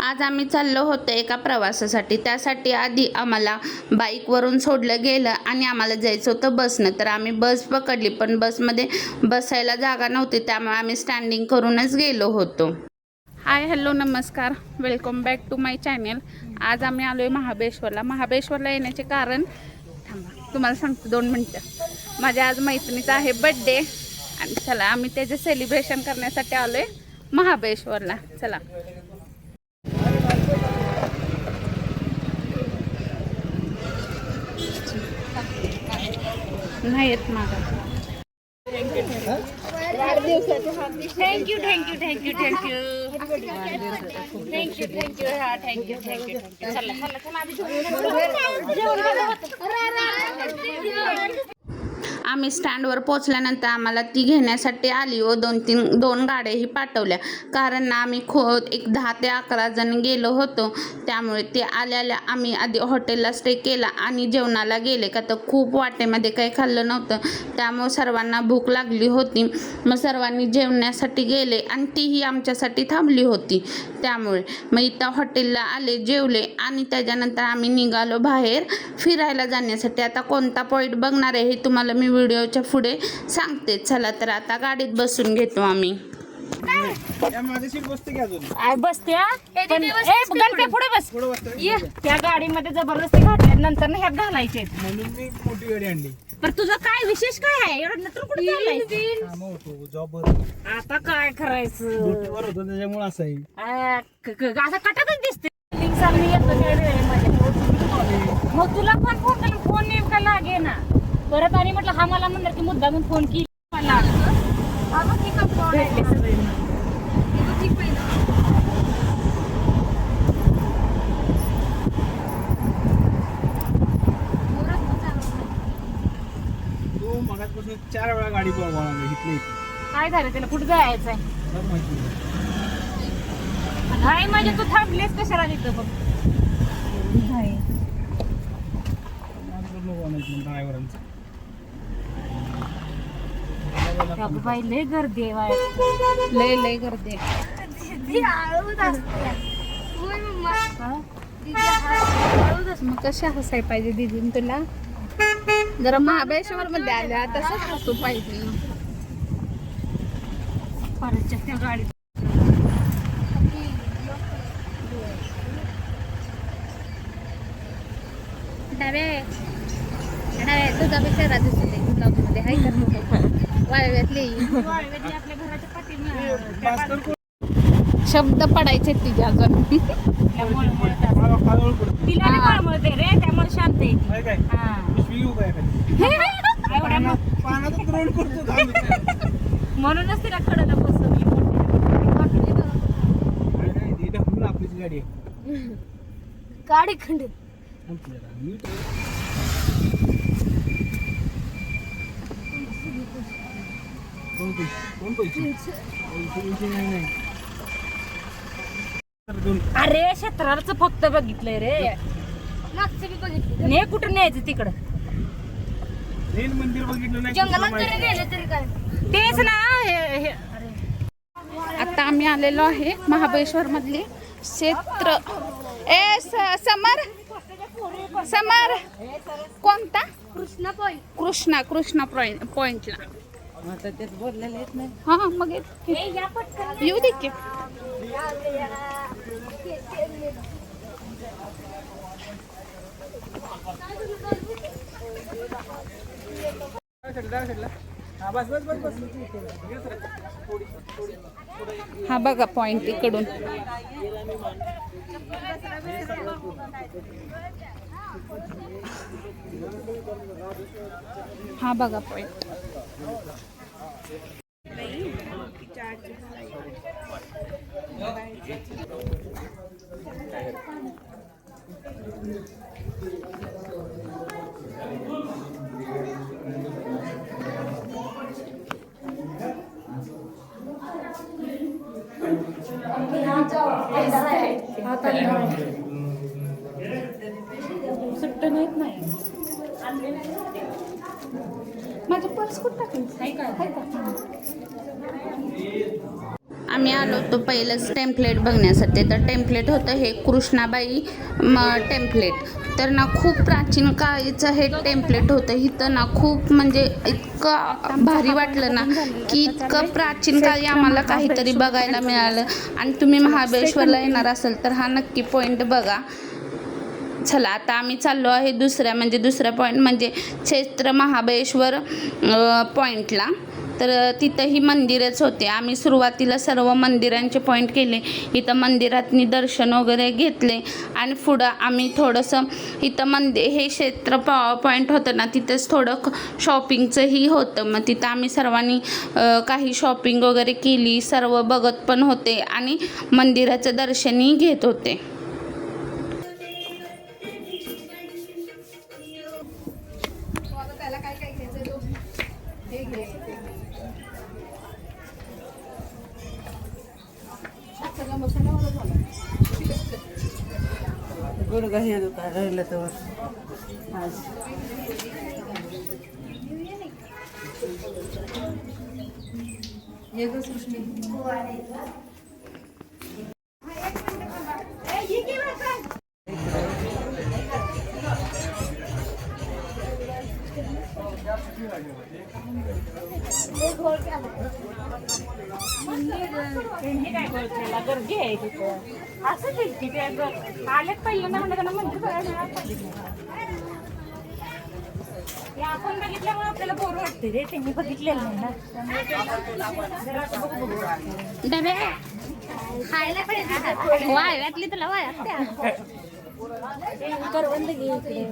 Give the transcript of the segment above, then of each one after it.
आज आम्ही चाललो होतो एका प्रवासासाठी. त्यासाठी आधी आम्हाला बाईकवरून सोडलं गेलं आणि आम्हाला जायचं होतं बसनं. तर आम्ही बस पकडली, पण बसमध्ये बसायला जागा नव्हती, त्यामुळे आम्ही स्टँडिंग करूनच गेलो होतो. हाय, हॅलो, नमस्कार, welcome back to my channel. आज आम्ही आलो आहे महाबळेश्वरला. महाबळेश्वरला येण्याचे कारण थांबा तुम्हाला सांगतो 2 मिनटं. माझ्या आज मैत्रिणीचा आहे बड्डे आणि चला आम्ही त्याचे सेलिब्रेशन करण्यासाठी आलो आहे महाबळेश्वरला. चला. नाही येत माझा. Thank you thank you thank you thank you thank you thank you हा थँक्यू थँक्यू. चला आम्ही स्टँडवर पोचल्यानंतर आम्हाला ती घेण्यासाठी आली व 2 गाड्याही पाठवल्या. कारण ना आम्ही एक 10 ते 11 जण गेलो होतो, त्यामुळे ते आल्याला आम्ही आधी हॉटेलला स्टे केला आणि जेवणाला गेले. का तर खूप वाटेमध्ये काही खाल्लं नव्हतं, त्यामुळे सर्वांना भूक लागली होती. मग सर्वांनी जेवण्यासाठी गेले आणि तीही आमच्यासाठी थांबली होती. त्यामुळे मग इथं हॉटेलला आले, जेवले आणि त्याच्यानंतर आम्ही निघालो बाहेर फिरायला जाण्यासाठी. आता कोणता पॉईंट बघणार आहे हे तुम्हाला मी व्हिडिओच्या पुढे सांगते. चला तर आता गाडीत बसून घेतो आम्ही. त्या गाडीमध्ये जबरदस्ती घातल्या, नंतर ह्यात घालायचे म्हणून मी मोठी गाडी आणली. पण तुझं काय विशेष काय आहे एवढं नंतर कुठे आता काय करायचं होतो त्याच्यामुळे असं आहे. असं कटातच दिसते. मग तुला पण फोन नेमका लागे ना परत आणि म्हटलं हा मला म्हणलं की मुद्दा म्हणून फोन केली मला. तू मगाचपासून 4 वेळा गाडी पळवायला इथली. काय झालं त्याला कुठे जायचंय नाही म्हणजे तू थांबलेस कशाला तिथं बघ. बाई लय गर्दी आहे, लय गर्दी मग कशा हसाय पाहिजे दिदीन तुला? जरा महाबळेश्वर मध्ये आल्या तसंच हसू पाहिजे. परतच्या त्या गाडीत तुझ्यापेक्षा राहते ब्लॉग मध्ये हाय का वाळव्यातली आपल्या घराच्या पाठीमागे शब्द पडायचे तिच्या अजून. तिला मळमळते रे, त्यामुळे शांत येते. म्हणूनच तिला कडला बसवली. आपलीच गाडी गाडी खंड अरे क्षेत्राचं फक्त बघितलंय रे, ने कुठं न्यायचं तिकडं मंदिर बघितलं नाही. तेच ना. आता आम्ही आलेलो आहे महाबळेश्वर मधली क्षेत्र. समर कोणता? कृष्णा पॉइंटला. हा मग येऊ दे की. हा बघा पॉइंट इकडून. हा बघा पॉइंट. कुठं माहित नाही माझं पर्स कुठं टाकलं? नाही का आम्ही आलो होतो पहिलंच टेम्पलेट बघण्यासाठी. तर टेम्पलेट होतं हे कृष्णाबाई टेम्पलेट. तर ना खूप प्राचीन काळीचं हे टेम्पलेट होतं. इथं ना खूप म्हणजे इतकं भारी वाटलं ना की इतकं प्राचीन काळी आम्हाला काहीतरी बघायला मिळालं. आणि तुम्ही महाबळेश्वरला येणार असाल तर हा नक्की पॉईंट बघा. चला आता आम्ही चाललो आहे दुसऱ्या पॉईंट म्हणजे क्षेत्र महाबळेश्वर पॉईंटला. तर तिथंही मंदिरच होते. आम्ही सुरुवातीला सर्व मंदिरांचे पॉईंट केले. इथं मंदिरातनी दर्शन वगैरे घेतले आणि पुढं आम्ही थोडंसं इथं हे क्षेत्र पॉईंट होतं ना तिथंच थोडं शॉपिंगचंही होतं. मग तिथं आम्ही सर्वांनी काही शॉपिंग वगैरे केली. सर्व बघत पण होते आणि मंदिराचं दर्शनही घेत होते. गुडघा हे दुकान राहिलं तर आज त्यांनी काय बोलतेला गर्दी आहे तिथं असं ठीक ते आलेत पहिल्यांदा म्हणलं त्यांना मंदिर बघायला हे आपण बघितल्यामुळे आपल्याला बोर वाटते रे. त्यांनी बघितलेलं नाही ना त्यामुळे डबे खायला पाहिजे वाळव्यातली तुला वाळ्यात करवंद घे इकडे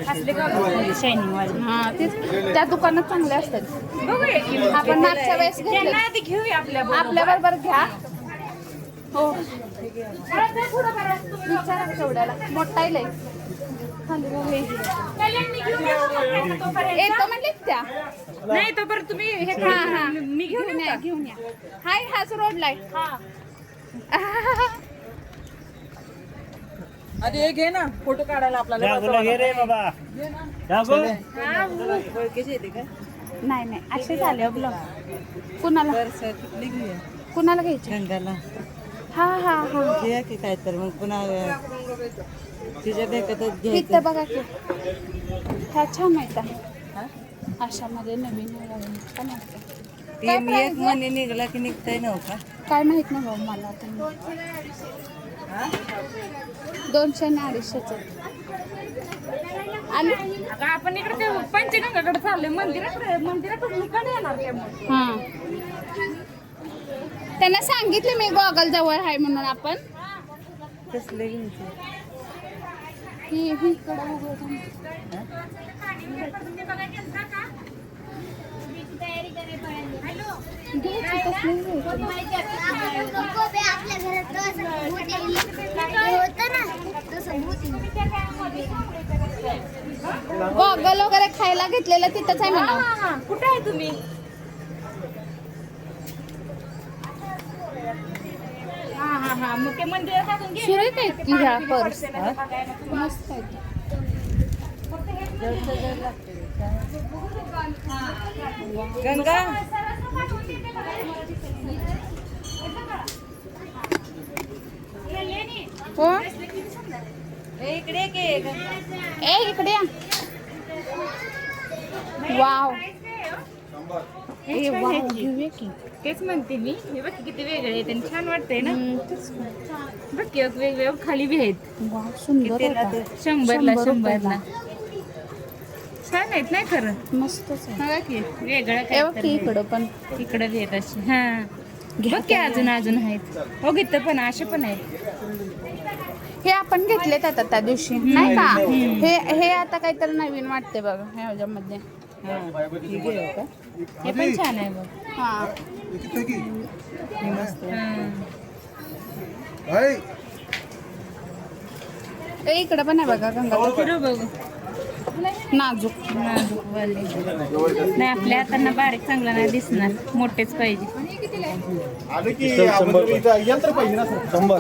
असले का शायनिंग वाले हां तेच त्या दुकानात चांगले असतात. बघूया की आपण मागच्या वेळेस त्यांना आधी घेऊया आपल्याबरोबर घ्या. हो विचारा तेवढ्याला मोठा आहे लय. येतो म्हणले त्या नाही तो परत तुम्ही हे मी घेऊन येऊ का? घेऊन या. हाय हाच रोडला आहे. आधी हे घे ना फोटो काढायला आपल्याला ओळखीचे येते का नाही असे झाले ब्लॉग. कुणाला कुठली घेऊया कुणाला घ्यायचे? गंगाला हा घ्या की काय तर मग पुन्हा तिच्या देखतच इथं घ्यायचं. बघा की ह्या छान आहेत. अशामध्ये नवीन पण असते. ते मी एक महिने निघाला की निघताय नव्हता काय माहित नाही बाबा मला. 200 आणि 250 आणि आता आपण इकडे पंचगंगाकडे चाललोय मंदिराकडे येणार त्यामुळे हां त्यांना सांगितले मी गॉगल जवळ आहे म्हणून. आपण कसले घ्यायचे ही इकडं उभं गॉगल वगैरे खायला घेतलेलं तिथंच आहे म्हणा. कुठे आहे तुम्ही? हा मग ते मंदिरात टाकून घे. सुरेख आहेत की ह्या पर्स मस्त आहेत. गंगा हो इकडे के ए इकडे या. वाव घेऊया की. तेच म्हणते मी. हे बघ किती वेगळे आहेत आणि छान वाटतंय ना. बघ की वेगवेगळे खाली बी आहेत. वाव सुंदर होता. 100ला छान आहेत नाही खरं. मस्तच आहे. बघा की वेगळं ए बघ की काय इकडं पण इकडे बी आहेत असे. हा बघ की अजून आहेत. हो घेत पण असे पण आहेत. हे आपण घेतलेत आता त्या दिवशी नाही का. हे आता काहीतरी नवीन वाटते बघा ह्याच्यामध्ये. हे पण छान आहे बघ. हा हा इकडं पण आहे बघा गंगा. फिरू बघू. नाजूक. नाजूकवाले नाही, आपल्या हातांना बारीक चांगला नाही दिसणार, मोठेच पाहिजे.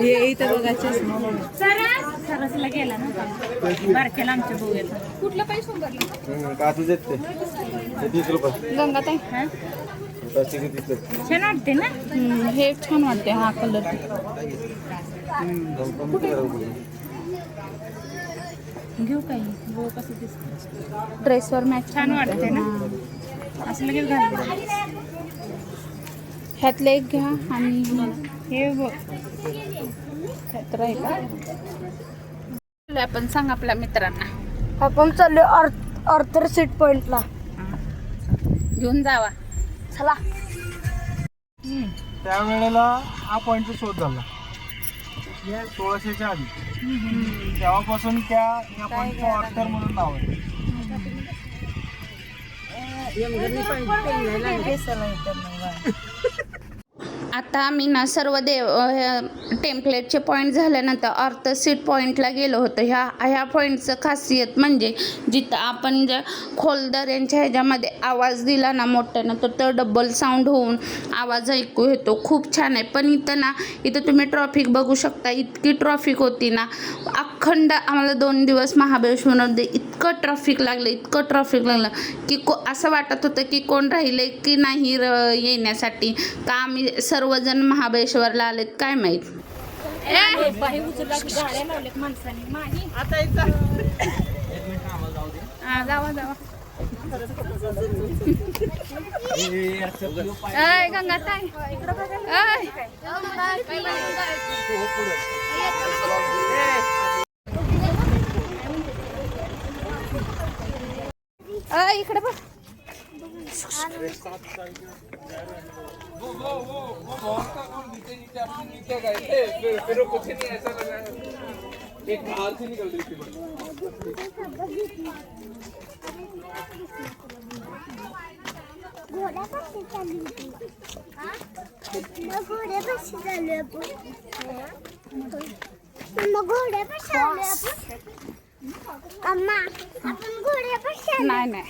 हे इथं बघायचे सरसला गेला ना बारक्याला आमच्या बघूया. कुठलं पैसे गंगाताई छान वाटते ना. हे छान वाटते. हा कलर घेऊ काही हो, कसं दिसतं ड्रेसवर मॅच छान वाटते ना. असं लगेच घालते. ह्यातले एक घ्या आणि हे बघ तर आहे का. आपण सांग आपल्या मित्रांना आपण चाललोय आर्थर सीट पॉइंटला. घेऊन जावा. चला. त्यावेळेला हा पॉईंटचा शोध झाला या 1600च्या आधी. तेव्हापासून या पॉईंटचं ऑर्थर म्हणून नाव आहे. आता आम्ही ना सर्व टेम्पलेटचे पॉईंट झाल्यानंतर अर्थ सीट पॉईंटला गेलो होतो. ह्या पॉईंटचं खासियत म्हणजे जिथं आपण जर खोलदार यांच्या ह्याच्यामध्ये आवाज दिला ना मोठ्यानं तर तो डबल साऊंड होऊन आवाज ऐकू येतो. खूप छान आहे. पण इथं तुम्ही ट्रॉफिक बघू शकता. इतकी ट्रॉफिक होती ना, अखंड आम्हाला 2 दिवस महाबळेश्वरमध्ये इतकं ट्रॉफिक लागलं की असं वाटत होतं की कोण राहिले की नाही येण्यासाठी. का आम्ही सर्वजण महाबळेश्वरला आलेत काय माहीत. बाई उचलला की गाड्या लावल्यात माणसाने. माही जावा अय गंगाताई इकडे बघ. नाही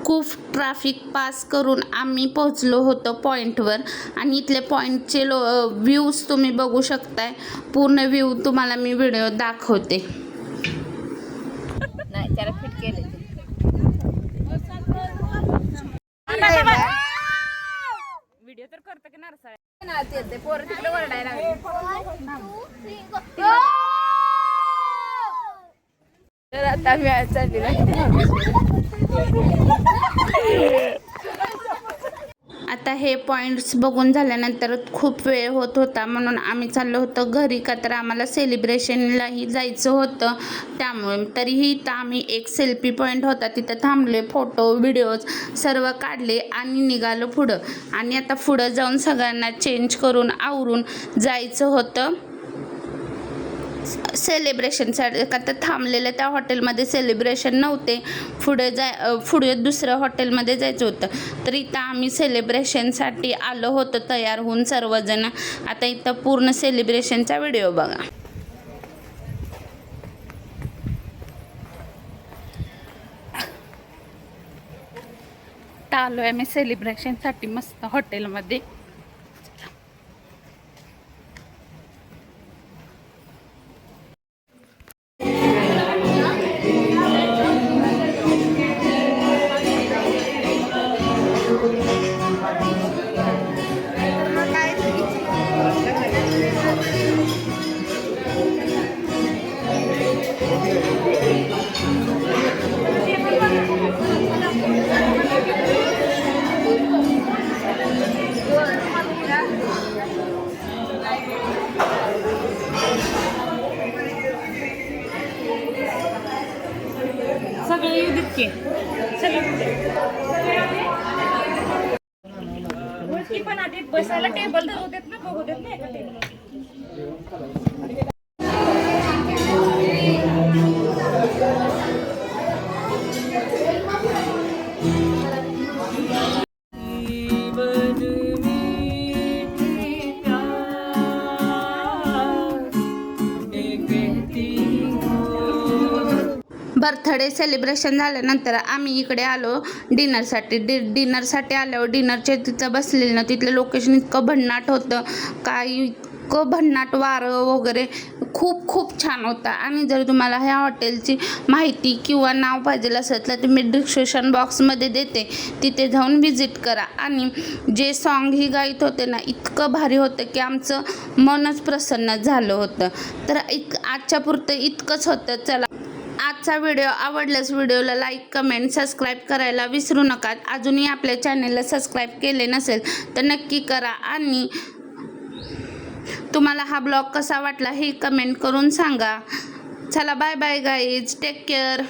खूप ट्रॅफिक पास करून आम्ही पोहोचलो होतो पॉईंटवर. आणि इथले पॉईंटचे व्ह्यूज तुम्ही बघू शकताय. पूर्ण व्ह्यू तुम्हाला मी व्हिडिओ दाखवते. नाही त्याला फिट केले. व्हिडिओ तर करतो की नरसाळ पोरं तिकडे वरडायला तर आता मी चालली. आता हे पॉईंट्स बघून झाल्यानंतर खूप वेळ होत होता म्हणून आम्ही चाललो होतो घरी. का तर आम्हाला सेलिब्रेशनलाही जायचं होतं. त्यामुळे तरीही इथं आम्ही एक सेल्फी पॉईंट होता तिथं थांबले. फोटो व्हिडिओज सर्व काढले आणि निघालो पुढं. आणि आता पुढं जाऊन सगळ्यांना चेंज करून आवरून जायचं होतं सेलिब्रेशनसाठी. का तर थांबलेलं त्या हॉटेलमध्ये सेलिब्रेशन नव्हते. पुढे दुसऱ्या हॉटेलमध्ये जायचं होतं. तर इथं आम्ही सेलिब्रेशनसाठी आलो होतो तयार होऊन सर्वजण. आता इथं पूर्ण सेलिब्रेशनचा व्हिडिओ बघा. आलो आहे मी सेलिब्रेशनसाठी मस्त हॉटेलमध्ये. सगळे येऊ देत की वरती पण आधी बसायला टेबल धरू देत ना, बघू देत ना एका टेबल. बर्थडे सेलिब्रेशन झाल्यानंतर आम्ही इकडे आलो डिनरसाठी. डिनरसाठी आल्यावर डिनरच्या तिथं बसलेलं तिथलं लोकेशन इतकं भन्नाट होतं, काही इतकं भन्नाट वारं वगैरे खूप खूप छान होतं. आणि जर तुम्हाला ह्या हॉटेलची माहिती किंवा नाव पाहिजे असेल तर मी डिस्क्रिप्शन बॉक्समध्ये देते, तिथे जाऊन व्हिजिट करा. आणि जे सॉन्ग ही गायत होते ना, इतकं भारी होतं की आमचं मनच प्रसन्न झालं होतं. तर आजच्या पुरतं इतकंच होतं. चला, आजचा व्हिडिओ आवडल्यास व्हिडिओला लाईक, कमेंट, सबस्क्राईब करायला विसरू नका. अजूनही आपल्या चॅनलला सबस्क्राईब केले नसेल तर नक्की करा. आणि तुम्हाला हा ब्लॉग कसा वाटला हे कमेंट करून सांगा. चला, bye bye guys, take care.